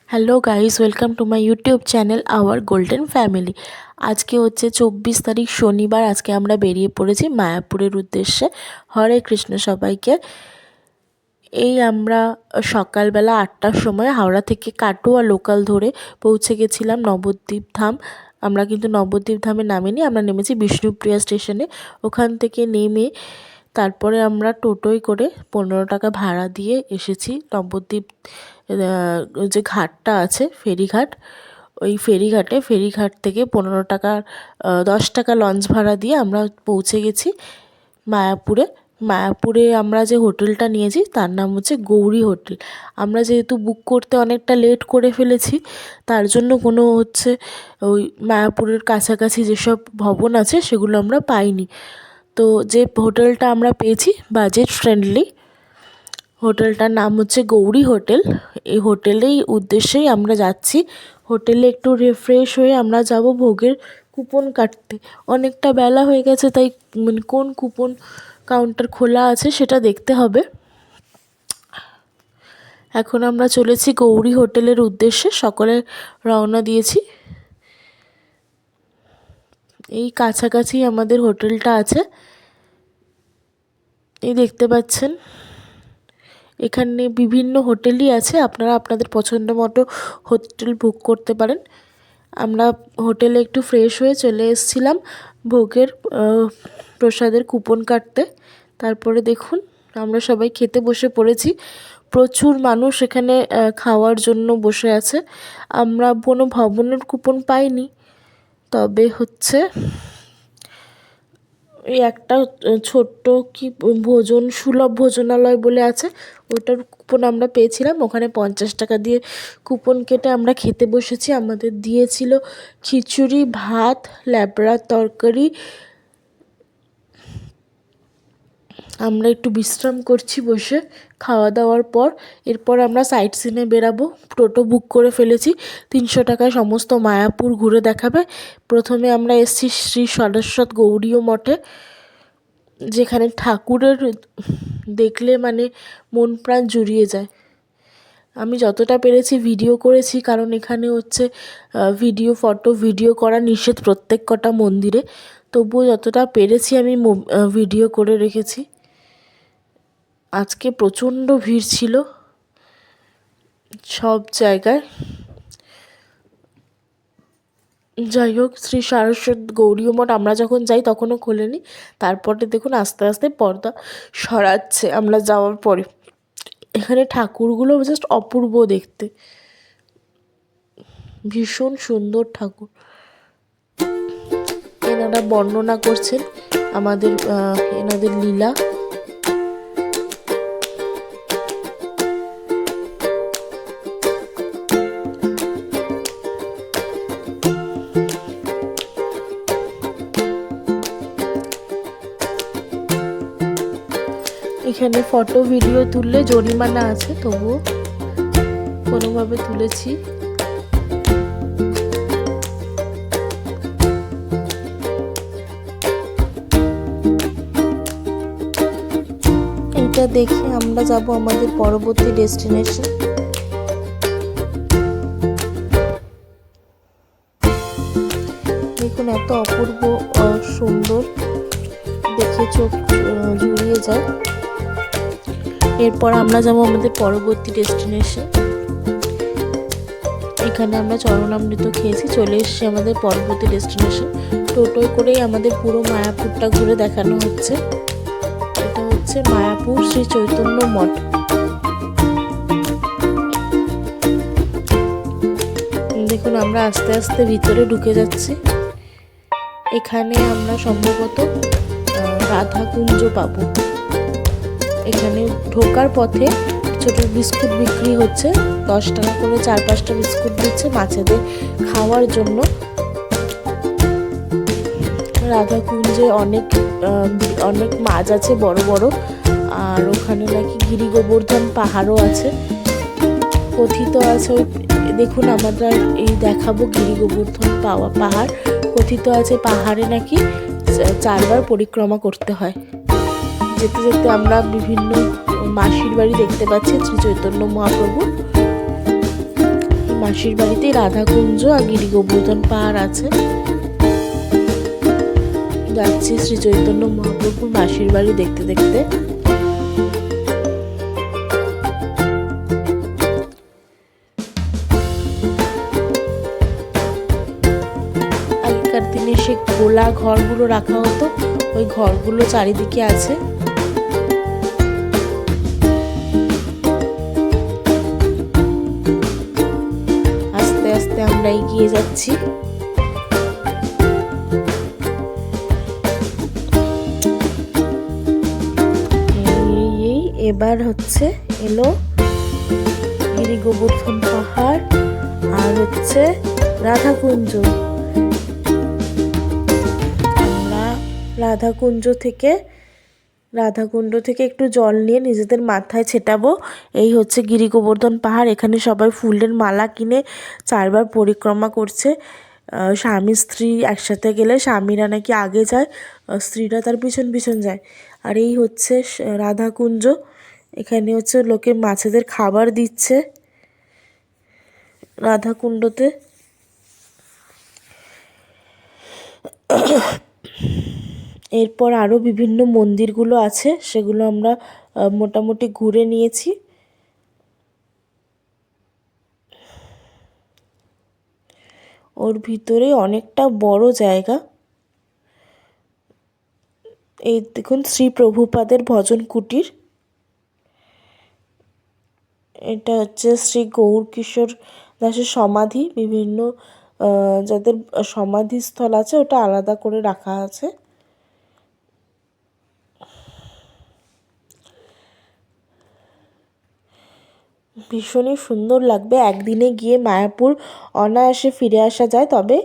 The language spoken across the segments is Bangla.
Hello guys, welcome to my YouTube channel hour golden family. আজকে হচ্ছে 24 তারিখ শনিবার। আজকে আমরা বেরিয়ে পড়েছি মায়াপুরের উদ্দেশ্যে। হরে কৃষ্ণ সবাইকে। আমরা সকালবেলা 8টার সময় হাওড়া থেকে কাটোয়া লোকাল ধরে পৌঁছে গেছিলাম নবদ্বীপ ধাম। আমরা কিন্তু নবদ্বীপ ধামে নামিনি, আমরা নেমেছি বিষ্ণুপ্রিয়া স্টেশনে। ওখান থেকে নেমে তারপরে আমরা টোটোয় করে 15 টাকা ভাড়া দিয়ে এসেছি নবদ্বীপ যে ঘাটটা আছে ফেরিঘাট, ওই ফেরিঘাট থেকে 15 টাকা 10 টাকা লঞ্চ ভাড়া দিয়ে আমরা পৌঁছে গেছি মায়াপুরে আমরা যে হোটেলটা নিয়েছি তার নাম হচ্ছে গৌরী হোটেল। আমরা যেহেতু বুক করতে অনেকটা লেট করে ফেলেছি, তার জন্য কোনো ওই মায়াপুরের কাছাকাছি যেসব ভবন আছে সেগুলো আমরা পাইনি। তো যে হোটেলটা আমরা পেয়েছি বাজেট ফ্রেন্ডলি, হোটেলটার নাম হচ্ছে গৌরী হোটেল। এই হোটেলেই উদ্দেশ্যেই আমরা যাচ্ছি। হোটেলে একটু রিফ্রেশ হয়ে আমরা যাব ভোগের কুপন কাটতে। অনেকটা বেলা হয়ে গেছে, তাই কোন কুপন কাউন্টার খোলা আছে সেটা দেখতে হবে। এখন আমরা চলেছি গৌরী হোটেলের উদ্দেশ্যে, সকলে রওনা দিয়েছি। এই কাছাকাছি আমাদের হোটেলটা আছে, এই দেখতে পাচ্ছেন। এখানে বিভিন্ন হোটেলই আছে, আপনারা আপনাদের পছন্দ মতো হোটেল বুক করতে পারেন। আমরা হোটেলে একটু ফ্রেশ হয়ে চলে এসেছিলাম ভোগের প্রসাদের কুপন কাটতে। তারপরে দেখুন আমরা সবাই খেতে বসে পড়েছি। প্রচুর মানুষ এখানে খাওয়ার জন্য বসে আছে। আমরা কোনো ভবনের কুপন পাইনি, তবে এই একটা ছোট্ট সুলভ ভোজনালয় বলে আছে, ওটার কুপন আমরা পেয়েছিলাম। ওখানে 50 টাকা দিয়ে কুপন কেটে আমরা খেতে বসেছি। আমাদের দিয়েছিল খিচুড়ি, ভাত, ল্যাবড়ার তরকারি। আমরা একটু বিশ্রাম করছি বসে খাওয়া দাওয়ার পর। এরপর আমরা সাইট সিনে বেরাবো। টোটো বুক করে ফেলেছি, 300 টাকায় সমস্ত মায়াপুর ঘুরে দেখাবে। প্রথমে আমরা এসেছি শ্রী সরস্বত গৌড়ীয় মঠে, যেখানে ঠাকুরের দেখলে মন প্রাণ জুড়িয়ে যায়। আমি যতটা পেরেছি ভিডিও করেছি, কারণ এখানে ভিডিও করা নিষেধ প্রত্যেক কটা মন্দিরে। তবুও যতটা পেরেছি আমি ভিডিও করে রেখেছি। আজকে প্রচণ্ড ভিড় ছিল সব জায়গায়। যাই হোক, শ্রী সারস্বত গৌড়ীয় মঠ আমরা যখন যাই তখনও খোলেনি। তারপরে দেখুন আস্তে আস্তে পর্দা সরাচ্ছে আমরা যাওয়ার পরে। এখানে ঠাকুরগুলো জাস্ট অপূর্ব দেখতে, ভীষণ সুন্দর ঠাকুর। এনারা বর্ণনা করছেন এনাদের লীলা। এখানে ফটো ভিডিও তুললে জরিমানা আছে, তবুও কোনোভাবে তুলেছি। এটা দেখে আমরা যাব আমাদের পরবর্তী ডেস্টিনেশন। দেখুন এত অপূর্ব সুন্দর, দেখে চোখ জুড়িয়ে যায়। এরপর আমরা যাব আমাদের পরবর্তী ডেস্টিনেশন। এখানে আমরা চরণামৃত খেয়েছি, চলে এসেছি আমাদের পরবর্তী ডেস্টিনেশন। টোটোয় করেই আমাদের পুরো মায়াপুরটা ঘুরে দেখানো হচ্ছে। এটা হচ্ছে মায়াপুর শ্রী চৈতন্য মঠ। দেখুন আমরা আস্তে আস্তে ভিতরে ঢুকে যাচ্ছি। এখানে আমরা সম্ভবত রাধাকুঞ্জ পাবো। এখানে ঢোকার পথে ছোট বিস্কুট বিক্রি হচ্ছে, 10 টাকা করে 4-5টা বিস্কুট দিচ্ছে বাচ্চাদের খাওয়ার জন্য। রাধাকুঞ্জে অনেক মাছ আছে বড় বড়, আর ওখানে নাকি গিরি গোবর্ধন পাহাড়ও আছে, কথিত আছে। দেখুন আমরা দেখাবো গিরি গোবর্ধন পাহাড়। কথিত আছে পাহাড়ে নাকি 4 বার পরিক্রমা করতে হয়। যেতে যেতে আমরা বিভিন্ন মাসির বাড়ি দেখতে পাচ্ছি শ্রী চৈতন্য মহাপ্রভু। মাসির বাড়িতে রাধাকুঞ্জ আর গিরি গোবর্ধন পাহাড় আছে। যাচ্ছি শ্রী চৈতন্য মহাপ্রভুর মাসির বাড়ি দেখতে দেখতে। আগেকার দিনে সে গোলা ঘরগুলো রাখা হতো, ওই ঘরগুলো চারিদিকে আছে। আস্তে আস্তে আমরা এগিয়ে যাচ্ছি। এবার হচ্ছে এলো গিরি গোবর্ধন পাহাড় আর হচ্ছে রাধাকুঞ্জ। আমরা রাধাকুঞ্জ থেকে একটু জল নিয়ে নিজেদের মাথায় ছেটাবো। এই হচ্ছে গিরি গোবর্ধন পাহাড়। এখানে সবাই ফুলের মালা কিনে 4 বার পরিক্রমা করছে। স্বামী স্ত্রী একসাথে গেলে স্বামীরা নাকি আগে যায়, স্ত্রীরা তার পিছন পিছন যায়। আর এই হচ্ছে রাধাকুঞ্জ। এখানে হচ্ছে লোকে মাছেদের খাবার দিচ্ছে রাধাকুণ্ডতে। এরপর আরও বিভিন্ন মন্দিরগুলো আছে, সেগুলো আমরা মোটামুটি ঘুরে নিয়েছি। ওর ভিতরে অনেকটা বড় জায়গা। এই দেখুন শ্রী প্রভুপাদের ভজন কুটির। এটা হচ্ছে শ্রী গৌর কিশোর দাসের সমাধি। বিভিন্ন যাদের সমাধিস্থল আছে ওটা আলাদা করে রাখা আছে। ভীষণই সুন্দর লাগবে। একদিনে গিয়ে মায়াপুর অনায়াসে ফিরে আসা যায়, তবে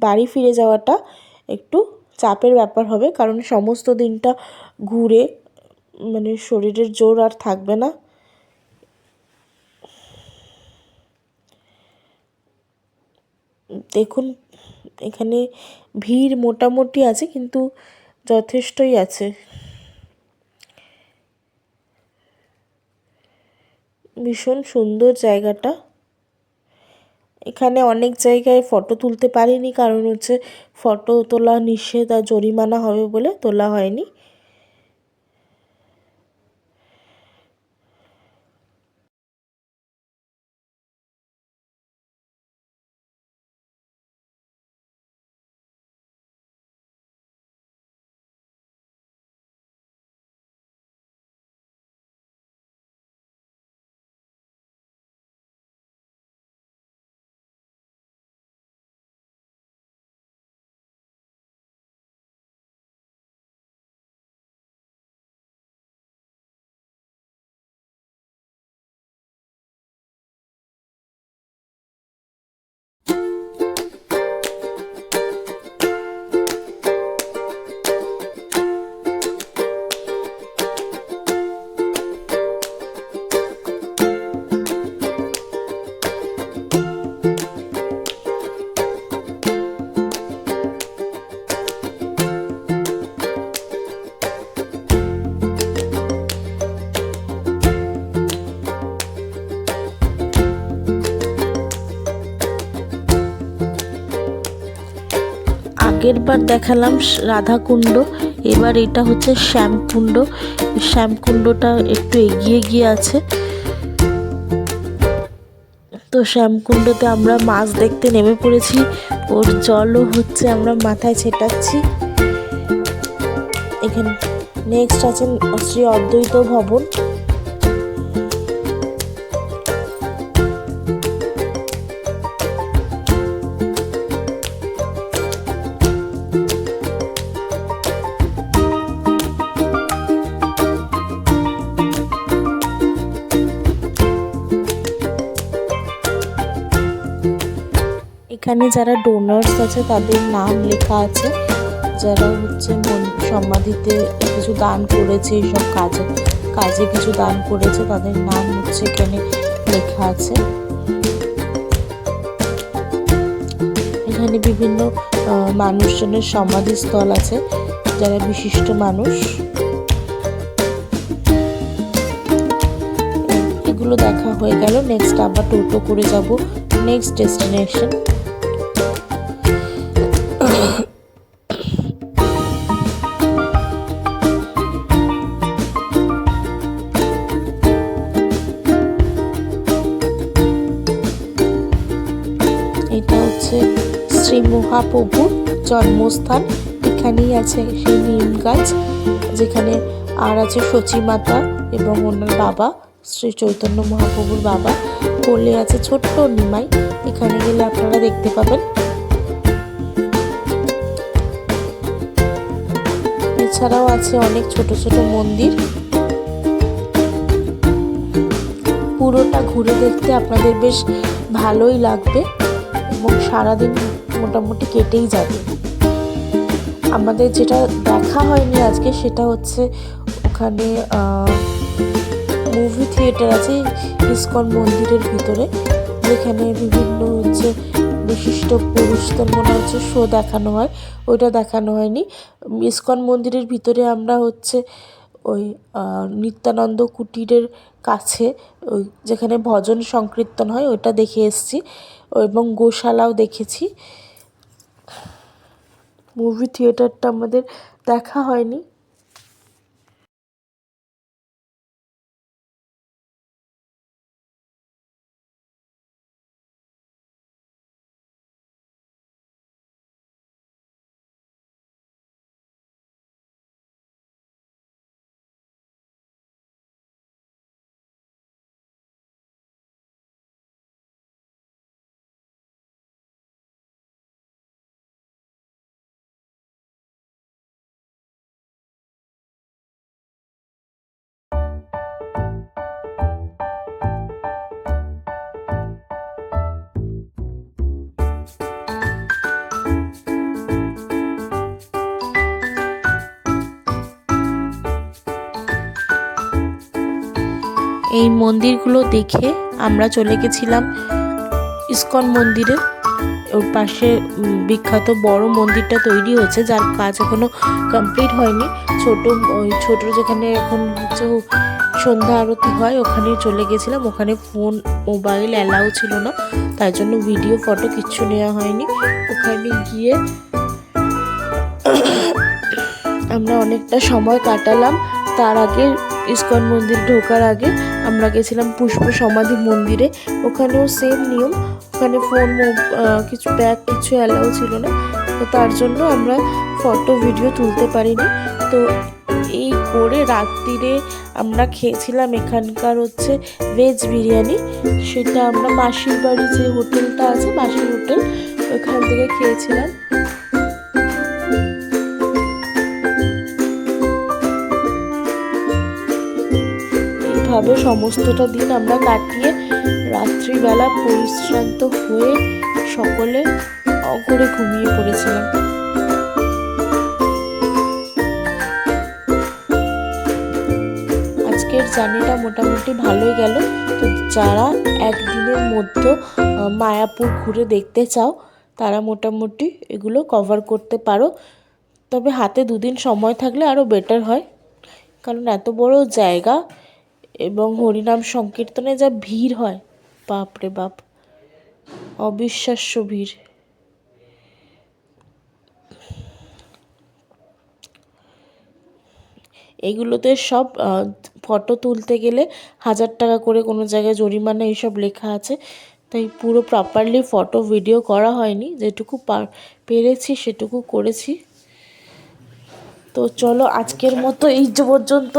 বাড়ি ফিরে যাওয়াটা একটু চাপের ব্যাপার হবে, কারণ সমস্ত দিনটা ঘুরে শরীরের জোর আর থাকবে না। দেখুন এখানে ভিড় মোটামুটি আছে, কিন্তু যথেষ্টই আছে। ভীষণ সুন্দর জায়গাটা। এখানে অনেক জায়গায় ফটো তুলতে পারিনি, কারণ হচ্ছে ফটো তোলা নিষেধ আর জরিমানা হবে বলে তোলা হয়নি। আগের বার দেখালাম রাধাকুণ্ড, এবার এটা হচ্ছে শ্যামকুণ্ড। শ্যামকুণ্ডটা একটু এগিয়ে গিয়ে আছে। তো শ্যামকুণ্ডতে আমরা মাছ দেখতে নেমে পড়েছি। ওর জলও হচ্ছে আমরা মাথায় ছেটাচ্ছি। এখানে নেক্সট আছেন শ্রী অদ্বৈত ভবন। এখানে যারা ডোনার্স আছে তাদের নাম লেখা আছে, যারা হচ্ছে সমাধিতে কিছু দান করেছে, এইসব কাজে কিছু দান করেছে, তাদের নাম হচ্ছে এখানে লেখা আছে। এখানে বিভিন্ন মানুষজনের সমাধিস্থল আছে, যারা বিশিষ্ট মানুষ। এগুলো মন্দিরগুলো দেখা হয়ে গেল। নেক্সট আবার টোটো করে যাব নেক্সট ডেস্টিনেশন। এটা হচ্ছে শ্রী মহাপ্রভুর জন্মস্থান। এখানেই আছে সেই নিম গাছ, যেখানে আর আছে সচী মাতা এবং ওনার বাবা শ্রী চৈতন্য মহাপ্রভুর বাবা। কোলে আছে ছোট্ট নিমাই। এখানে গেলে আপনারা দেখতে পাবেন। এছাড়াও আছে অনেক ছোট ছোট মন্দির। পুরোটা ঘুরে দেখতে আপনাদের বেশ ভালোই লাগবে এবং সারাদিন মোটামুটি কেটেই যাবে। আমাদের যেটা দেখা হয়নি আজকে সেটা হচ্ছে ওখানে মুভি থিয়েটার আছে ইসকন মন্দিরের ভিতরে, যেখানে বিভিন্ন হচ্ছে বিশিষ্ট পুরুষদের মনে হচ্ছে শো দেখানো হয়, ওইটা দেখানো হয়নি। ইসকন মন্দিরের ভিতরে আমরা হচ্ছে ওই নিত্যানন্দ কুটিরের কাছে ওই যেখানে ভজন সংকীর্তন হয় ওইটা দেখে এসেছি এবং গোশালাও দেখেছি। মুভি থিয়েটারটা আমাদের দেখা হয়নি। এই মন্দিরগুলো দেখে আমরা চলে গেছিলাম ইসকন মন্দিরে। ওর পাশে বিখ্যাত বড় মন্দিরটা তৈরি হয়েছে, যার কাজ এখনো কমপ্লিট হয়নি। ছোট যেখানে এখন হচ্ছে সন্ধ্যা আরতি হয় ওখানে চলে গেছিলাম। ওখানে ফোন মোবাইল অ্যালাউ ছিল না, তাই জন্য ভিডিও ফটো কিচ্ছু নেওয়া হয়নি। ওখানে গিয়ে আমরা অনেকটা সময় কাটালাম। তার আগে ইসকন মন্দির ঢোকার আগে আমরা গেছিলাম পুষ্প সমাধি মন্দিরে। ওখানেও সেম নিয়ম, ওখানে ফোন কিছু ব্যাগ কিছু অ্যালাউ ছিল না, তো তার জন্য আমরা ফটো ভিডিও তুলতে পারিনি। তো এই করে রাত্রিরে আমরা খেয়েছিলাম এখানকার হচ্ছে ভেজ বিরিয়ানি। সেটা আমরা মাসির বাড়ি যে হোটেলটা আছে, মাসির হোটেল, ওখান থেকে খেয়েছিলাম। এইভাবে সমস্তটা দিন আমরা কাটিয়ে রাত্রিবেলা পরিশ্রান্ত হয়ে সকলে অঘরে ঘুমিয়ে পড়েছিলাম। আজকের জার্নিটা মোটামুটি ভালোই গেল। তো যারা একদিনের মধ্যে মায়াপুর ঘুরে দেখতে চাও তারা মোটামুটি এগুলো কভার করতে পারো, তবে হাতে দুদিন সময় থাকলে আরও বেটার হয়, কারণ এত বড় জায়গা এবং হরিনাম সংকীর্তনে যা ভিড় হয়, বাপরে বাপ, অবিশ্বাস্য ভিড়। এগুলোতে সব ফটো তুলতে গেলে 1000 টাকা করে কোনো জায়গায় জরিমানা এইসব লেখা আছে, তাই পুরো প্রপারলি ফটো ভিডিও করা হয়নি। যেটুকু পেরেছি সেটুকু করেছি। তো চলো আজকের মতো এই পর্যন্ত।